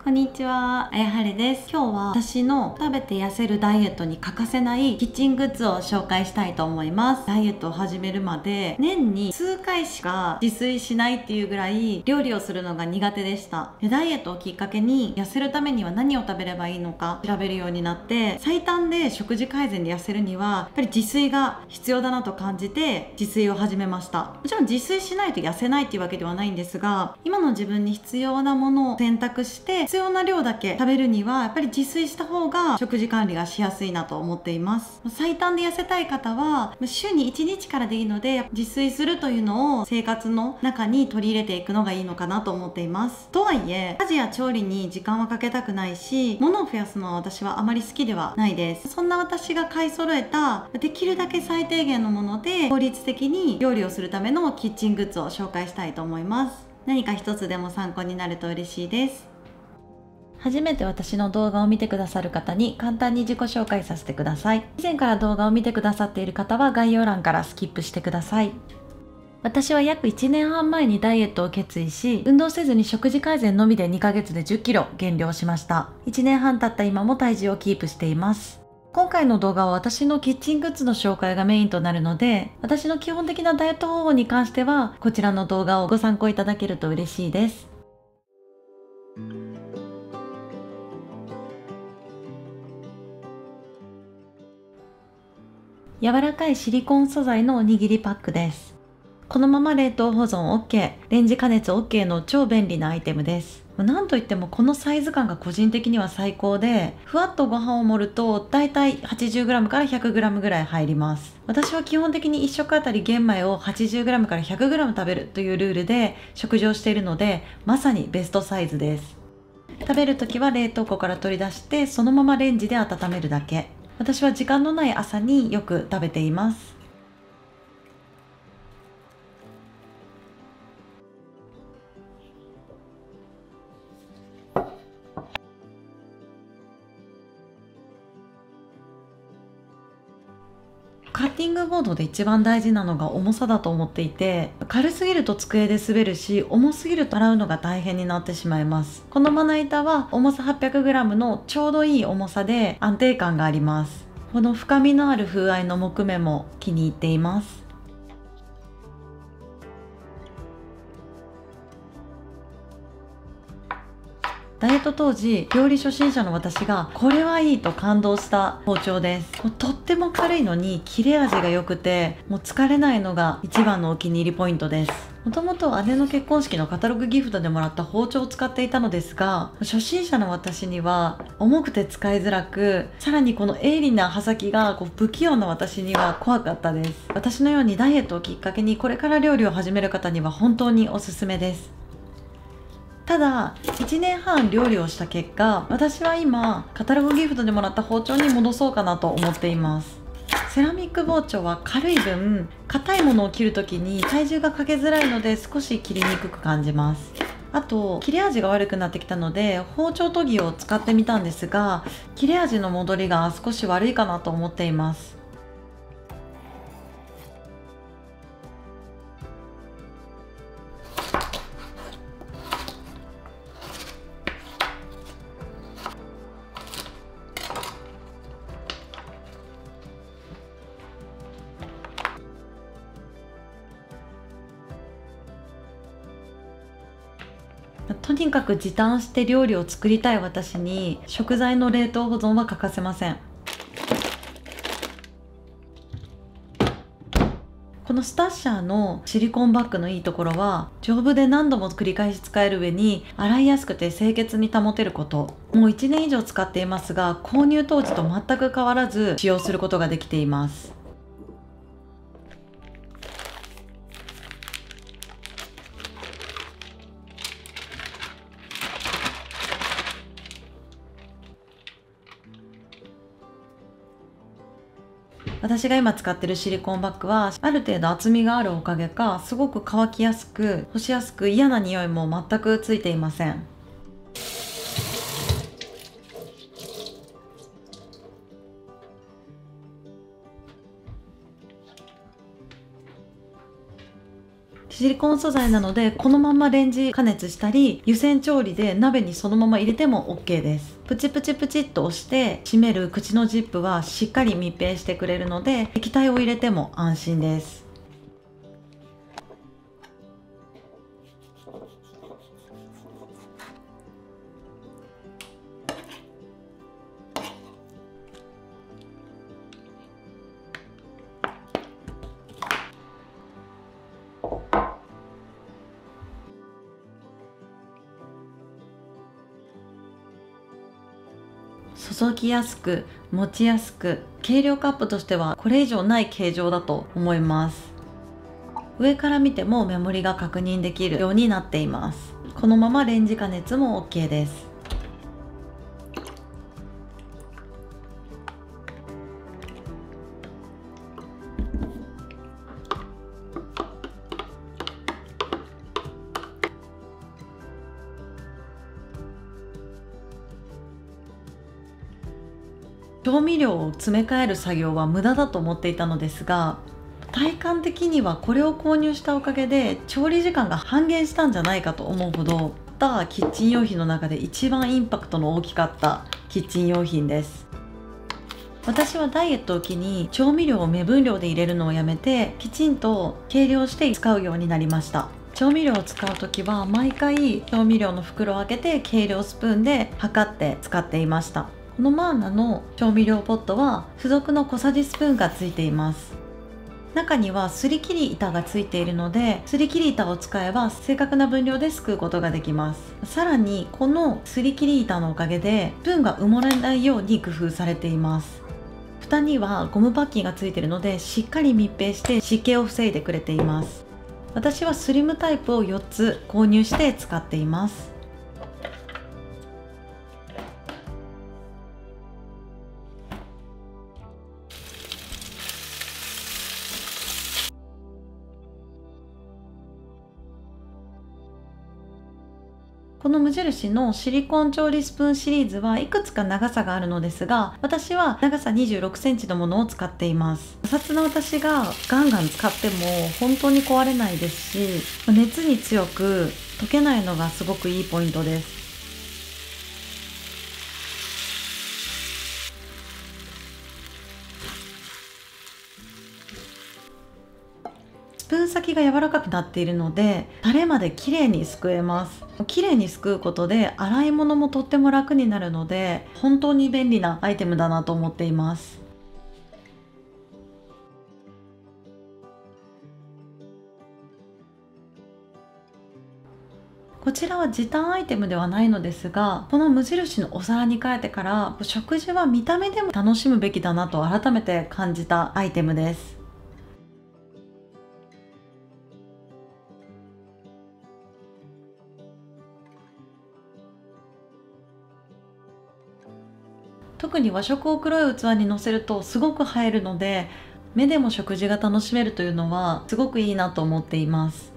こんにちは、あやはるです。今日は私の食べて痩せるダイエットに欠かせないキッチングッズを紹介したいと思います。ダイエットを始めるまで年に数回しか自炊しないっていうぐらい料理をするのが苦手でした。でダイエットをきっかけに痩せるためには何を食べればいいのか調べるようになって、最短で食事改善で痩せるにはやっぱり自炊が必要だなと感じて自炊を始めました。もちろん自炊しないと痩せないっていうわけではないんですが、今の自分に必要なものを選択して必要な量だけ食べるにはやっぱり自炊した方が食事管理がしやすいなと思っています。最短で痩せたい方は週に1日からでいいので、自炊するというのを生活の中に取り入れていくのがいいのかなと思っています。とはいえ家事や調理に時間はかけたくないし、物を増やすのは私はあまり好きではないです。そんな私が買い揃えたできるだけ最低限のもので効率的に料理をするためのキッチングッズを紹介したいと思います。何か一つでも参考になると嬉しいです。初めて私の動画を見てくださる方に簡単に自己紹介させてください。以前から動画を見てくださっている方は概要欄からスキップしてください。私は約1年半前にダイエットを決意し、運動せずに食事改善のみで2ヶ月で10キロ減量しました。1年半経った今も体重をキープしています。今回の動画は私のキッチングッズの紹介がメインとなるので、私の基本的なダイエット方法に関してはこちらの動画をご参考いただけると嬉しいです。柔らかいシリコン素材のおにぎりパックです。このまま冷凍保存 OK、レンジ加熱 OK の超便利なアイテムです。なんといってもこのサイズ感が個人的には最高で、ふわっとご飯を盛るとだいたい 80g から 100g ぐらい入ります。私は基本的に1食あたり玄米を 80g から 100g 食べるというルールで食事をしているので、まさにベストサイズです。食べるときは冷凍庫から取り出してそのままレンジで温めるだけ。私は時間のない朝によく食べています。カッティングボードで一番大事なのが重さだと思っていて、軽すぎると机で滑るし、重すぎると洗うのが大変になってしまいます。このまな板は重さ 800g のちょうどいい重さで安定感があります。この深みのある風合いの木目も気に入っています。ダイエット当時、料理初心者の私がこれはいいと感動した包丁です。とっても軽いのに切れ味が良くて、もう疲れないのが一番のお気に入りポイントです。もともと姉の結婚式のカタログギフトでもらった包丁を使っていたのですが、初心者の私には重くて使いづらく、さらにこの鋭利な刃先が不器用な私には怖かったです。私のようにダイエットをきっかけにこれから料理を始める方には本当におすすめです。ただ1年半料理をした結果、私は今カタログギフトでもらった包丁に戻そうかなと思っています。セラミック包丁は軽い分、硬いものを切るときに体重がかけづらいので少し切りにくく感じます。あと切れ味が悪くなってきたので包丁研ぎを使ってみたんですが、切れ味の戻りが少し悪いかなと思っています。とにかく時短して料理を作りたい私に食材の冷凍保存は欠かせません。このスタッシャーのシリコンバッグのいいところは、丈夫で何度も繰り返し使える上に洗いやすくて清潔に保てること。もう1年以上使っていますが、購入当時と全く変わらず使用することができています。私が今使ってるシリコンバッグはある程度厚みがあるおかげか、すごく乾きやすく干しやすく、嫌な匂いも全くついていません。シリコン素材なのでこのままレンジ加熱したり湯煎調理で鍋にそのまま入れても OK です。プチプチプチっと押して閉める口のジップはしっかり密閉してくれるので液体を入れても安心です。注ぎやすく持ちやすく、軽量カップとしてはこれ以上ない形状だと思います。上から見ても目盛りが確認できるようになっています。このままレンジ加熱も OK です。調味料を詰め替える作業は無駄だと思っていたのですが、体感的にはこれを購入したおかげで調理時間が半減したんじゃないかと思うほど、キッチン用品の中で一番インパクトの大きかったキッチン用品です。私はダイエットを機に調味料を目分量で入れるのをやめて、きちんと計量して使うようになりました。調味料を使う時は毎回調味料の袋を開けて計量スプーンで測って使っていました。このマーナの調味料ポットは付属の小さじスプーンがついています。中にはすり切り板がついているので、すり切り板を使えば正確な分量ですくうことができます。さらにこのすり切り板のおかげでスプーンが埋もれないように工夫されています。蓋にはゴムパッキンがついているのでしっかり密閉して湿気を防いでくれています。私はスリムタイプを4つ購入して使っています。この無印のシリコン調理スプーンシリーズはいくつか長さがあるのですが、私は長さ26センチのものを使っています。摩擦の私がガンガン使っても本当に壊れないですし、熱に強く溶けないのがすごくいいポイントです。スプーン先が柔らかくなっているのでタレまで綺麗にすくえます。綺麗にすくうことで洗い物もとっても楽になるので、本当に便利なアイテムだなと思っています。こちらは時短アイテムではないのですが、この無印のお皿に変えてから食事は見た目でも楽しむべきだなと改めて感じたアイテムです。特に和食を黒い器にのせるとすごく映えるので、目でも食事が楽しめるというのはすごくいいなと思っています。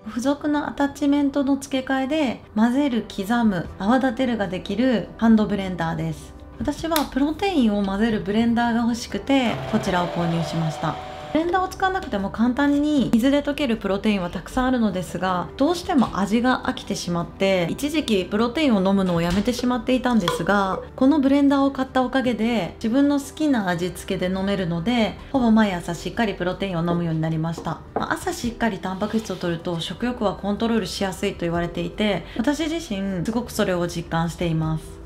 付属のアタッチメントの付け替えで混ぜる、刻む、泡立てるができるハンドブレンダーです。私はプロテインを混ぜるブレンダーが欲しくてこちらを購入しました。ブレンダーを使わなくても簡単に水で溶けるプロテインはたくさんあるのですが、どうしても味が飽きてしまって一時期プロテインを飲むのをやめてしまっていたんですが、このブレンダーを買ったおかげで自分の好きな味付けで飲めるので、ほぼ毎朝しっかりプロテインを飲むようになりました。朝しっかりタンパク質を摂ると食欲はコントロールしやすいと言われていて、私自身すごくそれを実感しています。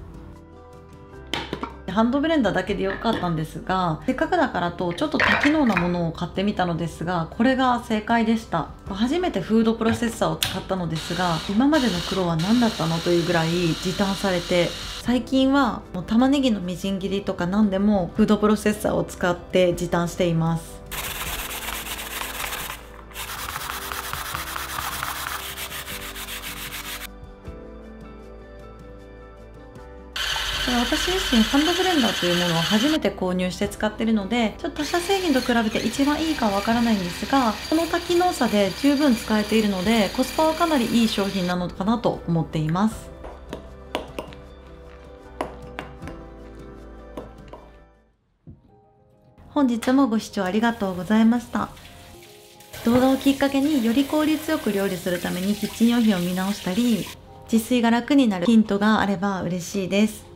ハンドブレンダーだけで良かったんですが、せっかくだからとちょっと多機能なものを買ってみたのですが、これが正解でした。初めてフードプロセッサーを使ったのですが、今までの苦労は何だったのというぐらい時短されて、最近はもう玉ねぎのみじん切りとか何でもフードプロセッサーを使って時短しています。ただ私自身ハンドブレンダーというものを初めて購入して使ってるので、ちょっと他社製品と比べて一番いいかわからないんですが、この多機能さで十分使えているので、コスパはかなりいい商品なのかなと思っています。本日もご視聴ありがとうございました。動画をきっかけにより効率よく料理するためにキッチン用品を見直したり、自炊が楽になるヒントがあれば嬉しいです。